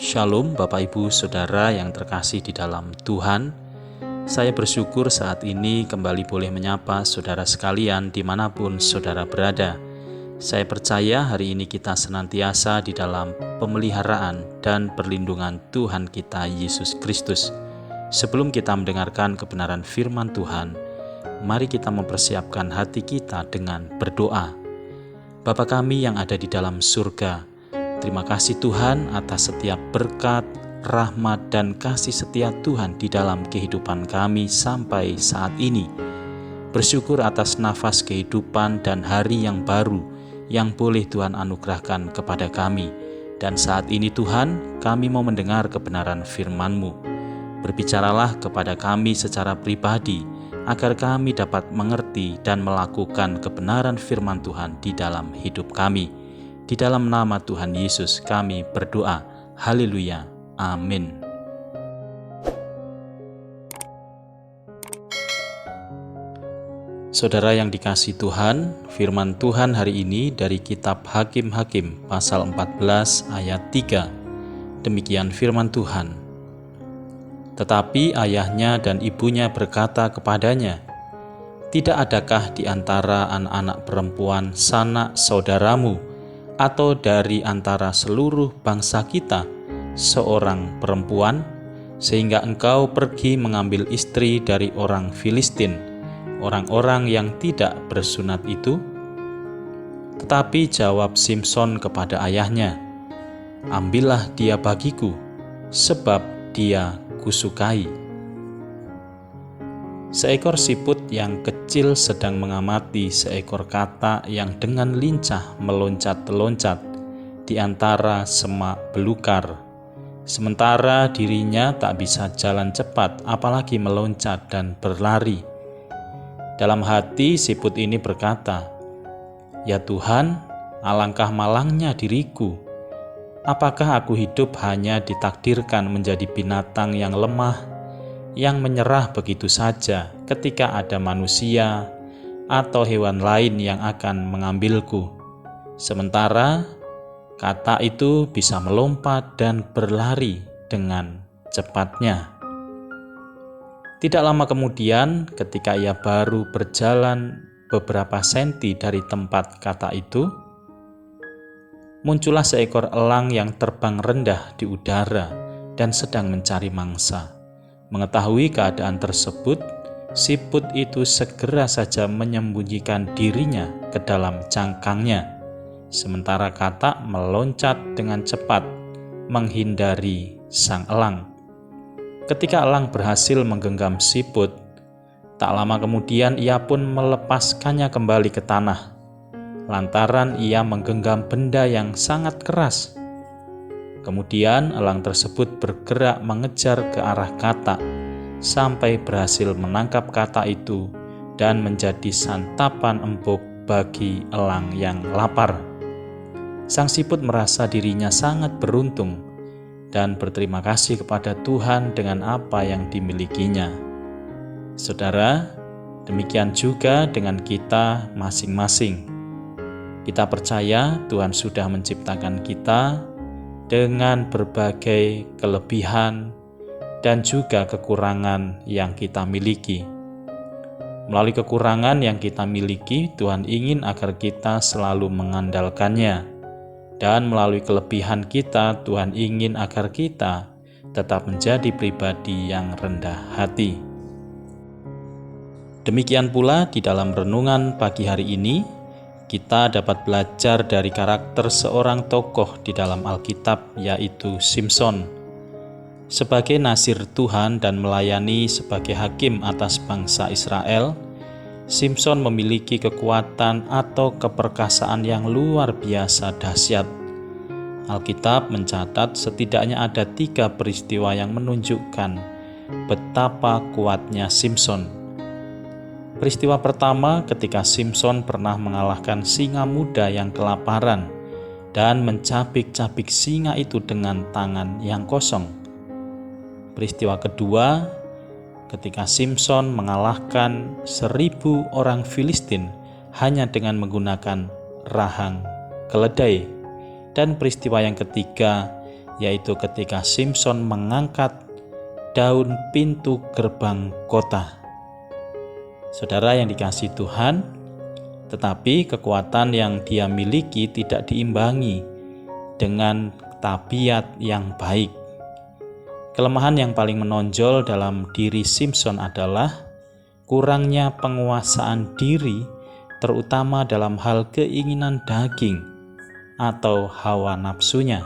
Shalom Bapak Ibu Saudara yang terkasih di dalam Tuhan. Saya bersyukur saat ini kembali boleh menyapa saudara sekalian dimanapun saudara berada. Saya percaya hari ini kita senantiasa di dalam pemeliharaan dan perlindungan Tuhan kita Yesus Kristus. Sebelum kita mendengarkan kebenaran firman Tuhan, mari kita mempersiapkan hati kita dengan berdoa. Bapa kami yang ada di dalam surga, terima kasih Tuhan atas setiap berkat, rahmat, dan kasih setia Tuhan di dalam kehidupan kami sampai saat ini. Bersyukur atas nafas kehidupan dan hari yang baru yang boleh Tuhan anugerahkan kepada kami. Dan saat ini Tuhan, kami mau mendengar kebenaran firman-Mu. Berbicaralah kepada kami secara pribadi, agar kami dapat mengerti dan melakukan kebenaran firman Tuhan di dalam hidup kami. Di dalam nama Tuhan Yesus kami berdoa. Haleluya. Amin. Saudara yang dikasihi Tuhan, firman Tuhan hari ini dari kitab Hakim-Hakim pasal 14 ayat 3. Demikian firman Tuhan. Tetapi ayahnya dan ibunya berkata kepadanya, "Tidak adakah di antara anak-anak perempuan sanak saudaramu atau dari antara seluruh bangsa kita seorang perempuan, sehingga engkau pergi mengambil istri dari orang Filistin, orang-orang yang tidak bersunat itu?" Tetapi jawab Simson kepada ayahnya, "Ambillah dia bagiku, sebab dia kusukai." Seekor siput yang kecil sedang mengamati seekor katak yang dengan lincah meloncat-loncat di antara semak belukar. Sementara dirinya tak bisa jalan cepat, apalagi meloncat dan berlari. Dalam hati siput ini berkata, "Ya Tuhan, alangkah malangnya diriku. Apakah aku hidup hanya ditakdirkan menjadi binatang yang lemah, yang menyerah begitu saja ketika ada manusia atau hewan lain yang akan mengambilku? Sementara katak itu bisa melompat dan berlari dengan cepatnya." Tidak lama kemudian, ketika ia baru berjalan beberapa senti dari tempat katak itu, muncullah seekor elang yang terbang rendah di udara dan sedang mencari mangsa. Mengetahui keadaan tersebut, siput itu segera saja menyembunyikan dirinya ke dalam cangkangnya, sementara katak meloncat dengan cepat menghindari sang elang. Ketika elang berhasil menggenggam siput, tak lama kemudian ia pun melepaskannya kembali ke tanah, lantaran ia menggenggam benda yang sangat keras. Kemudian elang tersebut bergerak mengejar ke arah katak sampai berhasil menangkap katak itu dan menjadi santapan empuk bagi elang yang lapar. Sang siput merasa dirinya sangat beruntung dan berterima kasih kepada Tuhan dengan apa yang dimilikinya. Saudara, demikian juga dengan kita masing-masing. Kita percaya Tuhan sudah menciptakan kita dengan berbagai kelebihan dan juga kekurangan yang kita miliki. Melalui kekurangan yang kita miliki, Tuhan ingin agar kita selalu mengandalkannya. Dan melalui kelebihan kita, Tuhan ingin agar kita tetap menjadi pribadi yang rendah hati. Demikian pula di dalam renungan pagi hari ini, kita dapat belajar dari karakter seorang tokoh di dalam Alkitab, yaitu Simson. Sebagai nazir Tuhan dan melayani sebagai hakim atas bangsa Israel, Simson memiliki kekuatan atau keperkasaan yang luar biasa dahsyat. Alkitab mencatat setidaknya ada 3 peristiwa yang menunjukkan betapa kuatnya Simson. Peristiwa pertama ketika Simson pernah mengalahkan singa muda yang kelaparan dan mencabik-cabik singa itu dengan tangan yang kosong. Peristiwa kedua ketika Simson mengalahkan 1000 orang Filistin hanya dengan menggunakan rahang keledai. Dan peristiwa yang ketiga yaitu ketika Simson mengangkat daun pintu gerbang kota. Saudara yang dikasihi Tuhan, tetapi kekuatan yang dia miliki tidak diimbangi dengan tabiat yang baik. Kelemahan yang paling menonjol dalam diri Simson adalah kurangnya penguasaan diri, terutama dalam hal keinginan daging atau hawa nafsunya.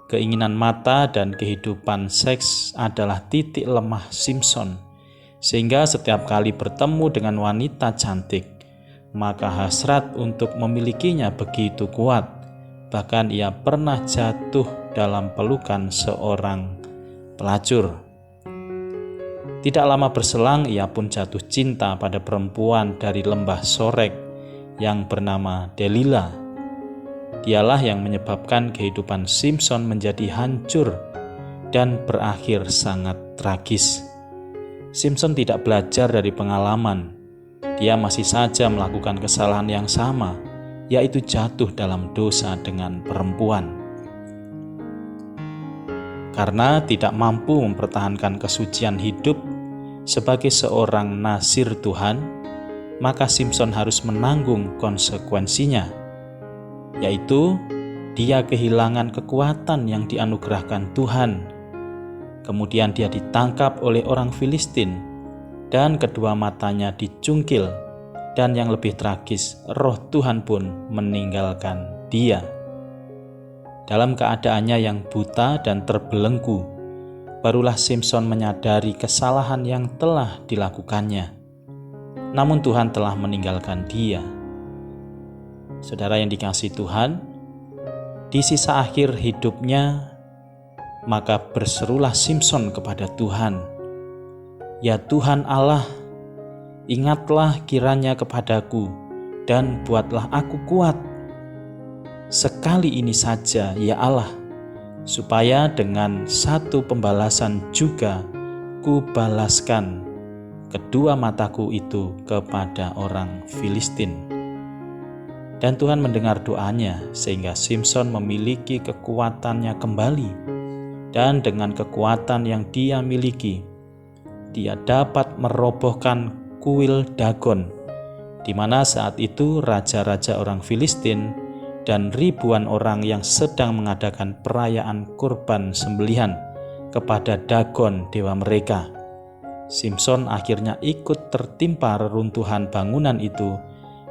Keinginan mata dan kehidupan seks adalah titik lemah Simson, sehingga setiap kali bertemu dengan wanita cantik, maka hasrat untuk memilikinya begitu kuat. Bahkan ia pernah jatuh dalam pelukan seorang pelacur. Tidak lama berselang ia pun jatuh cinta pada perempuan dari lembah Sorek yang bernama Delila. Dialah yang menyebabkan kehidupan Simson menjadi hancur dan berakhir sangat tragis. Simson tidak belajar dari pengalaman. Dia masih saja melakukan kesalahan yang sama, yaitu jatuh dalam dosa dengan perempuan. Karena tidak mampu mempertahankan kesucian hidup sebagai seorang nazir Tuhan, maka Simson harus menanggung konsekuensinya, yaitu dia kehilangan kekuatan yang dianugerahkan Tuhan. Kemudian dia ditangkap oleh orang Filistin dan kedua matanya dicungkil, dan yang lebih tragis, roh Tuhan pun meninggalkan dia. Dalam keadaannya yang buta dan terbelenggu, barulah Simson menyadari kesalahan yang telah dilakukannya. Namun Tuhan telah meninggalkan dia. Saudara yang dikasihi Tuhan, di sisa akhir hidupnya, maka berserulah Simson kepada Tuhan, "Ya Tuhan Allah, ingatlah kiranya kepadaku dan buatlah aku kuat. Sekali ini saja ya Allah, supaya dengan satu pembalasan juga ku balaskan kedua mataku itu kepada orang Filistin." Dan Tuhan mendengar doanya sehingga Simson memiliki kekuatannya kembali. Dan dengan kekuatan yang dia miliki, dia dapat merobohkan kuil Dagon, di mana saat itu raja-raja orang Filistin dan ribuan orang yang sedang mengadakan perayaan kurban sembelihan kepada Dagon dewa mereka. Simson akhirnya ikut tertimpa reruntuhan bangunan itu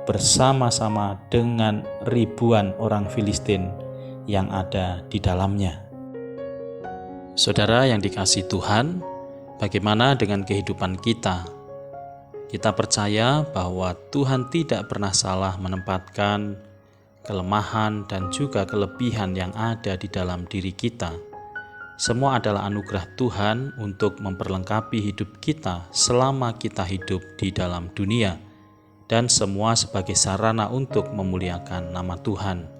bersama-sama dengan ribuan orang Filistin yang ada di dalamnya. Saudara yang dikasihi Tuhan, bagaimana dengan kehidupan kita? Kita percaya bahwa Tuhan tidak pernah salah menempatkan kelemahan dan juga kelebihan yang ada di dalam diri kita. Semua adalah anugerah Tuhan untuk memperlengkapi hidup kita selama kita hidup di dalam dunia, dan semua sebagai sarana untuk memuliakan nama Tuhan.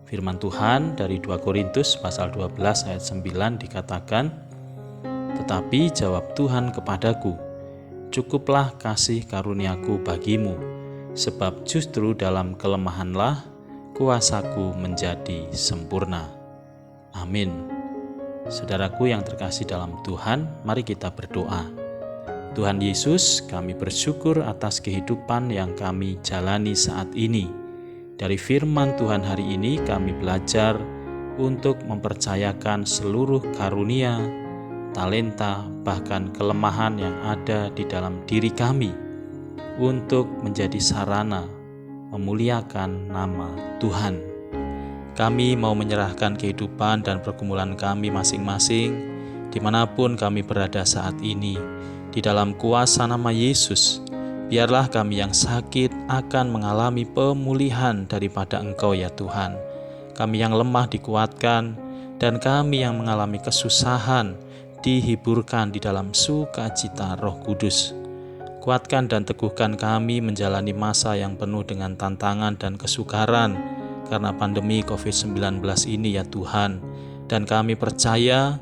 Firman Tuhan dari 2 Korintus pasal 12 ayat 9 dikatakan, "Tetapi jawab Tuhan kepadaku, cukuplah kasih karuniaku bagimu, sebab justru dalam kelemahanlah kuasaku menjadi sempurna." Amin. Saudaraku yang terkasih dalam Tuhan, mari kita berdoa. Tuhan Yesus, kami bersyukur atas kehidupan yang kami jalani saat ini. Dari firman Tuhan hari ini kami belajar untuk mempercayakan seluruh karunia, talenta, bahkan kelemahan yang ada di dalam diri kami untuk menjadi sarana memuliakan nama Tuhan. Kami mau menyerahkan kehidupan dan pergumulan kami masing-masing dimanapun kami berada saat ini di dalam kuasa nama Yesus. Biarlah kami yang sakit akan mengalami pemulihan daripada Engkau ya Tuhan. Kami yang lemah dikuatkan, dan kami yang mengalami kesusahan dihiburkan di dalam sukacita Roh Kudus. Kuatkan dan teguhkan kami menjalani masa yang penuh dengan tantangan dan kesukaran karena pandemi COVID-19 ini ya Tuhan. Dan kami percaya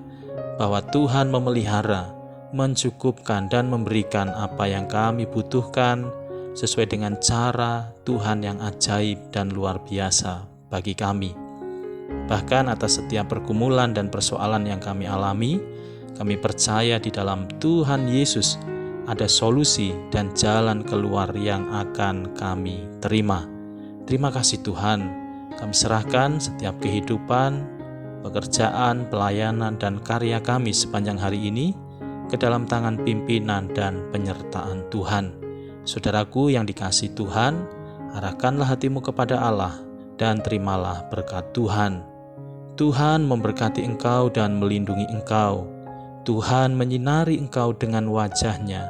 bahwa Tuhan memelihara, mencukupkan dan memberikan apa yang kami butuhkan sesuai dengan cara Tuhan yang ajaib dan luar biasa bagi kami. Bahkan atas setiap pergumulan dan persoalan yang kami alami, kami percaya di dalam Tuhan Yesus ada solusi dan jalan keluar yang akan kami terima. Terima kasih Tuhan, kami serahkan setiap kehidupan, pekerjaan, pelayanan, dan karya kami sepanjang hari ini ke dalam tangan pimpinan dan penyertaan Tuhan. Saudaraku yang dikasihi Tuhan, arahkanlah hatimu kepada Allah dan terimalah berkat Tuhan. Tuhan memberkati engkau dan melindungi engkau. Tuhan menyinari engkau dengan wajah-Nya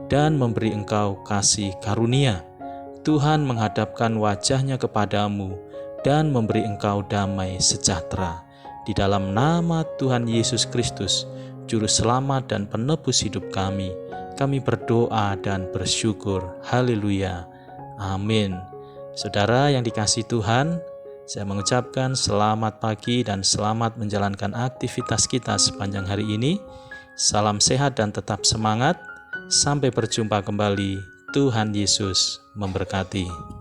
dan memberi engkau kasih karunia. Tuhan menghadapkan wajah-Nya kepadamu dan memberi engkau damai sejahtera. Di dalam nama Tuhan Yesus Kristus, Juru Selamat dan Penebus hidup kami berdoa dan bersyukur. Haleluya. Amin. Saudara yang dikasihi Tuhan, saya mengucapkan selamat pagi dan selamat menjalankan aktivitas kita sepanjang hari ini. Salam sehat dan tetap semangat. Sampai berjumpa kembali. Tuhan Yesus memberkati.